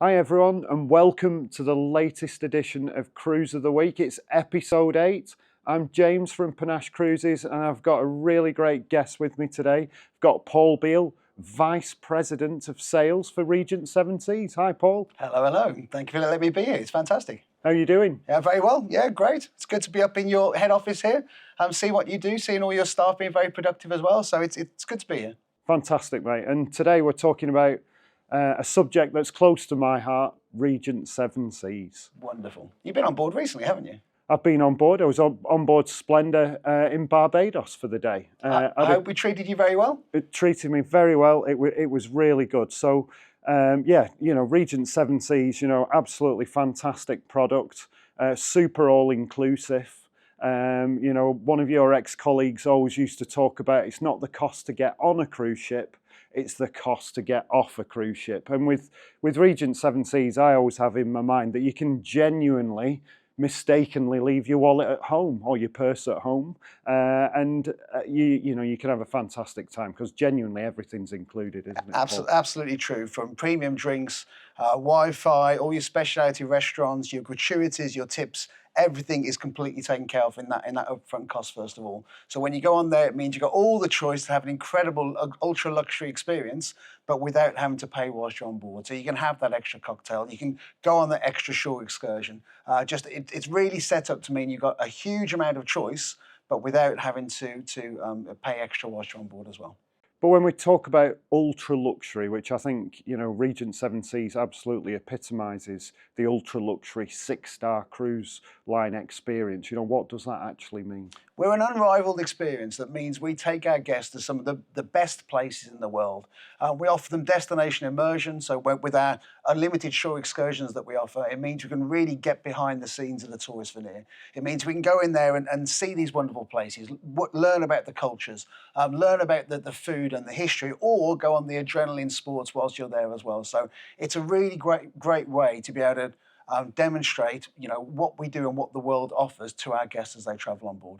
Hi everyone and welcome to the latest edition of Cruise of the Week. It's episode 8. I'm James from Panache Cruises and I've got a really great guest with me today. I've got Paul Beale, Vice President of Sales for Regent Seven Seas. Hi Paul. Hello, hello. Thank you for letting me be here. It's fantastic. How are you doing? Yeah, very well. Yeah, great. It's good to be up in your head office here and see what you do, seeing all your staff being very productive as well. So it's good to be here. Fantastic, mate. And today we're talking about a subject that's close to my heart, Regent Seven Seas. Wonderful. You've been on board recently, haven't you? I've been on board. I was on board Splendor in Barbados for the day. I hope we treated you very well. It treated me very well. It was really good. So, Regent Seven Seas, absolutely fantastic product, super all-inclusive. One of your ex-colleagues always used to talk about it's not the cost to get on a cruise ship, it's the cost to get off a cruise ship. And with Regent Seven Seas, I always have in my mind that you can genuinely mistakenly leave your wallet at home or your purse at home, and you can have a fantastic time because genuinely everything's included, isn't it? Absolutely true. From premium drinks, Wi-Fi, all your specialty restaurants, your gratuities, your tips, everything is completely taken care of in that upfront cost, first of all. So when you go on there, it means you've got all the choice to have an incredible ultra luxury experience, but without having to pay whilst you're on board. So you can have that extra cocktail, you can go on the extra shore excursion. It's really set up to mean you've got a huge amount of choice, but without having to pay extra whilst you're on board as well. But when we talk about ultra luxury, which I think, Regent Seven Seas absolutely epitomises the ultra luxury 6-star cruise line experience, what does that actually mean? We're an unrivaled experience. That means we take our guests to some of the best places in the world. We offer them destination immersion. So with our unlimited shore excursions that we offer, it means we can really get behind the scenes of the tourist veneer. It means we can go in there and see these wonderful places, learn about the cultures, learn about the food and the history, or go on the adrenaline sports whilst you're there as well. So it's a really great way to be able to demonstrate, what we do and what the world offers to our guests as they travel on board.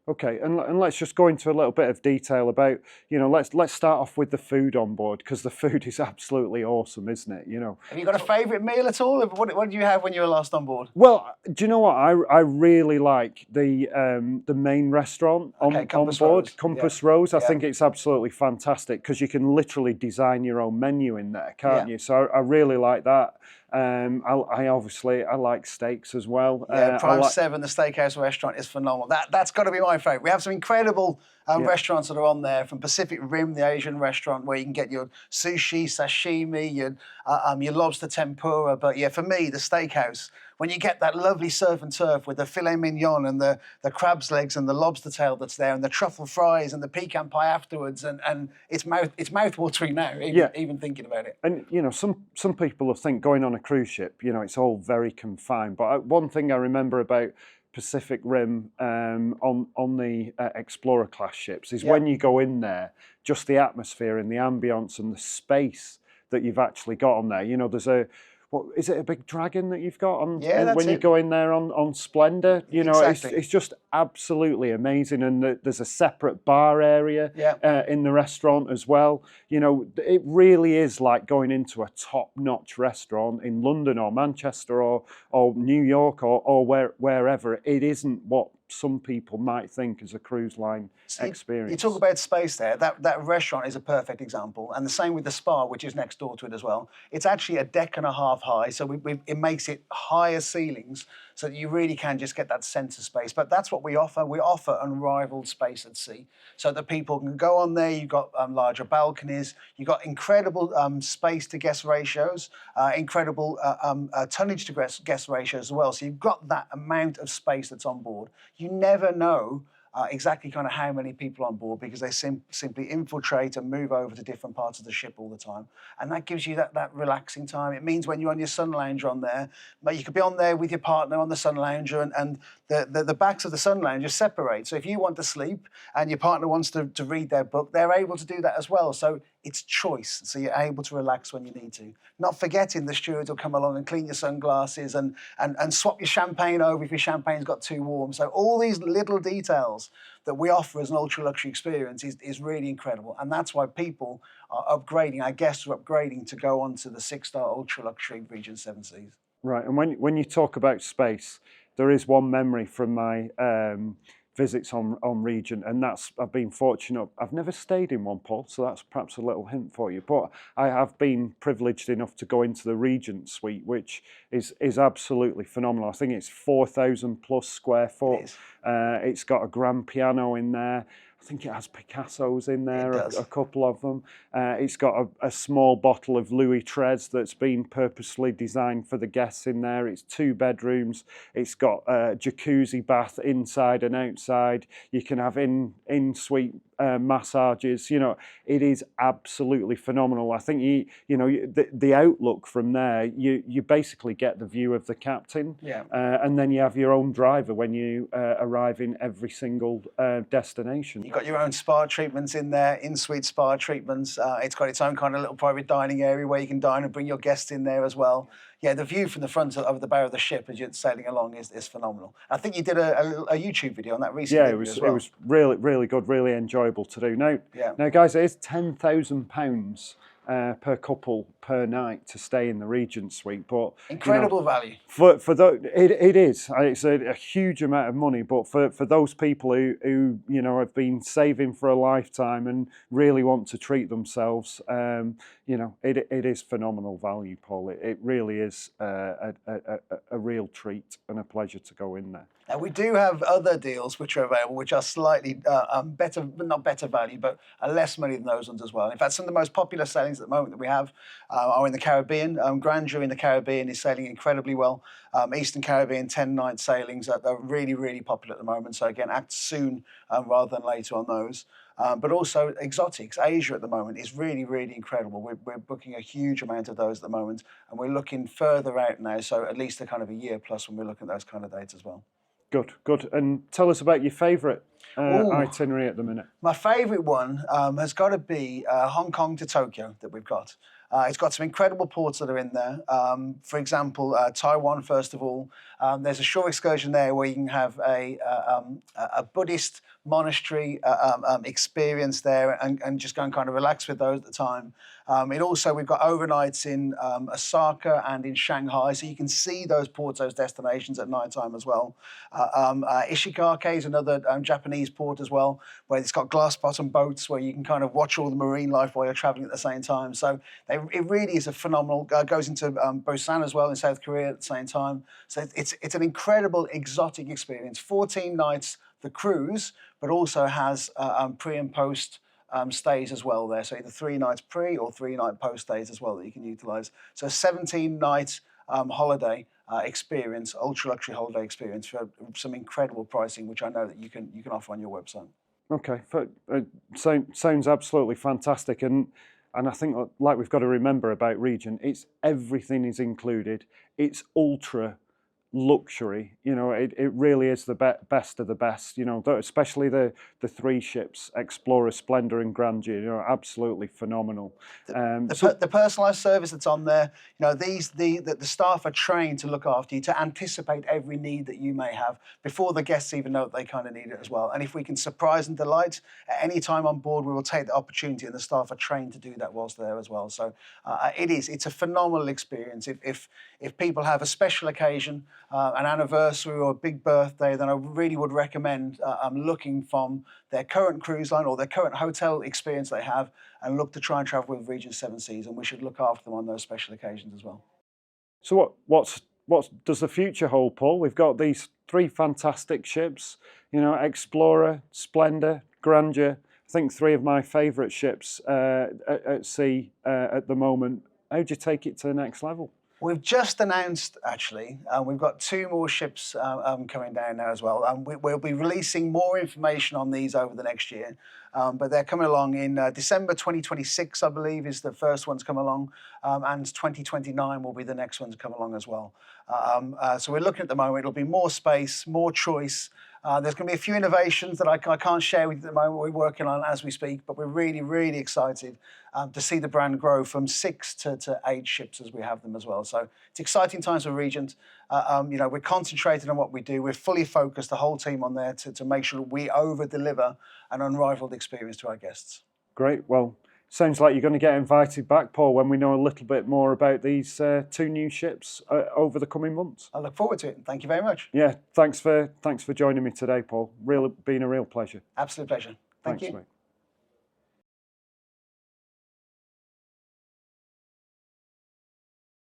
Okay, and let's just go into a little bit of detail about, let's start off with the food on board, because the food is absolutely awesome, isn't it? Have you got a favourite meal at all? What did you have when you were last on board? Well, do you know what? I really like the main restaurant on board, Rose. Compass Rose. I think it's absolutely fantastic because you can literally design your own menu in there, can't you? So I really like that. I like steaks as well. Yeah, Prime 7, the steakhouse restaurant, is phenomenal. That's got to be my favourite. We have some incredible restaurants that are on there, from Pacific Rim, the Asian restaurant, where you can get your sushi, sashimi, your lobster tempura. But yeah, for me, the steakhouse, when you get that lovely surf and turf with the filet mignon and the crab's legs and the lobster tail that's there and the truffle fries and the pecan pie afterwards, and it's mouth-watering now, even thinking about it. And some people think going on a cruise ship, it's all very confined. But one thing I remember about Pacific Rim on the Explorer class ships is when you go in there, just the atmosphere and the ambience and the space that you've actually got on there. There's what is it, a big dragon that you've got on? Yeah, that's when you go in there on Splendor, Exactly. it's just absolutely amazing. And there's a separate bar area in the restaurant as well. It really is like going into a top-notch restaurant in London or Manchester or New York or wherever. It isn't what some people might think as a cruise line experience. You talk about space there. That restaurant is a perfect example, and the same with the spa, which is next door to it as well. It's actually 1.5 decks high, so it makes it higher ceilings, so that you really can just get that sense of space. But that's what we offer. We offer unrivaled space at sea, so that people can go on there. You've got larger balconies. You've got incredible space to guest ratios, incredible tonnage to guest ratios as well. So you've got that amount of space that's on board. You never know exactly kind of how many people on board, because they simply infiltrate and move over to different parts of the ship all the time. And that gives you that relaxing time. It means when you're on your sun lounger on there, but you could be on there with your partner on the sun lounger, and the backs of the sun lounger separate. So if you want to sleep and your partner wants to read their book, they're able to do that as well. So it's choice. So you're able to relax when you need to. Not forgetting the stewards will come along and clean your sunglasses and swap your champagne over if your champagne's got too warm. So all these little details that we offer as an ultra luxury experience is really incredible. And that's why people are upgrading, our guests are upgrading to go on to the 6-star ultra luxury Regent Seven Seas. Right, and when you talk about space, there is one memory from my visits on Regent, and that's, I've been fortunate. I've never stayed in one, Paul, so that's perhaps a little hint for you. But I have been privileged enough to go into the Regent suite, which is absolutely phenomenal. I think it's 4,000 plus square foot. It's got a grand piano in there. I think it has Picassos in there, a couple of them. It's got a small bottle of Louis XIII that's been purposely designed for the guests in there. It's 2 bedrooms. It's got a jacuzzi bath inside and outside. You can have in-suite massages. You know, it is absolutely phenomenal. I think the outlook from there, you basically get the view of the captain, and then you have your own driver when you arrive in every single destination. You've got your own spa treatments in there, in-suite spa treatments. It's got its own kind of little private dining area where you can dine and bring your guests in there as well. Yeah, the view from the front of the bow of the ship as you're sailing along is phenomenal. I think you did a YouTube video on that recently. Yeah, it was really, really good, really enjoyable to do. Now, guys, it is £10,000 per couple per night to stay in the Regent suite, but incredible value for it is. It's a huge amount of money, but for those people who have been saving for a lifetime and really want to treat themselves, it is phenomenal value, Paul. It really is a real treat and a pleasure to go in there. Now, we do have other deals which are available, which are slightly better, not better value, but less money than those ones as well. In fact, some of the most popular sailings at the moment that we have are in the Caribbean. Grandeur in the Caribbean is sailing incredibly well. Eastern Caribbean 10-night sailings are really, really popular at the moment. So again, act soon rather than later on those. But also exotics. Asia at the moment is really, really incredible. We're booking a huge amount of those at the moment, and we're looking further out now, so at least a kind of a year plus when we're looking at those kind of dates as well. Good. And tell us about your favourite itinerary at the minute. My favourite one has got to be Hong Kong to Tokyo that we've got. It's got some incredible ports that are in there. For example, Taiwan, first of all. There's a shore excursion there where you can have a Buddhist monastery experience there and just go and kind of relax with those at the time. We've got overnights in Osaka and in Shanghai, so you can see those ports, those destinations at night time as well. Ishigake is another Japanese port as well, where it's got glass bottom boats where you can kind of watch all the marine life while you're traveling at the same time. So it really is a phenomenal, goes into Busan as well in South Korea at the same time. So it's an incredible exotic experience. 14 nights the cruise, but also has pre and post stays as well there. So either 3 nights pre or 3-night post stays as well that you can utilise. So 17-night holiday experience, ultra luxury holiday experience for some incredible pricing, which I know that you can offer on your website. Okay, sounds absolutely fantastic, and I think like we've got to remember about Regent, it's everything is included. It's ultra luxury, it really is the best of the best, especially the 3 ships, Explorer, Splendor and Grandeur, absolutely phenomenal. The personalised service that's on there, the staff are trained to look after you, to anticipate every need that you may have before the guests even know that they kind of need it as well. And if we can surprise and delight at any time on board, we will take the opportunity, and the staff are trained to do that whilst there as well. So it's a phenomenal experience. If people have a special occasion, an anniversary or a big birthday, then I really would recommend looking from their current cruise line or their current hotel experience they have, and look to try and travel with Regent Seven Seas, and we should look after them on those special occasions as well. So what does the future hold, Paul? We've got these 3 fantastic ships, Explorer, Splendor, Grandeur. I think 3 of my favourite ships at sea at the moment. How do you take it to the next level? We've just announced, actually, we've got 2 more ships coming down now as well. We'll be releasing more information on these over the next year, but they're coming along in December 2026, I believe, is the first one to come along, and 2029 will be the next one to come along as well. So we're looking at the moment, it'll be more space, more choice, There's going to be a few innovations that I can't share with you at the moment. We're working on as we speak, but we're really, really excited to see the brand grow from 6 to 8 ships as we have them as well. So it's exciting times for Regent. You know, we're concentrated on what we do. We're fully focused, the whole team on there to make sure we over-deliver an unrivaled experience to our guests. Great. Well, sounds like you're going to get invited back, Paul, when we know a little bit more about these 2 new ships over the coming months. I look forward to it. Thank you very much. Yeah, thanks for joining me today, Paul. Been a real pleasure. Absolute pleasure. Thank you. Mate.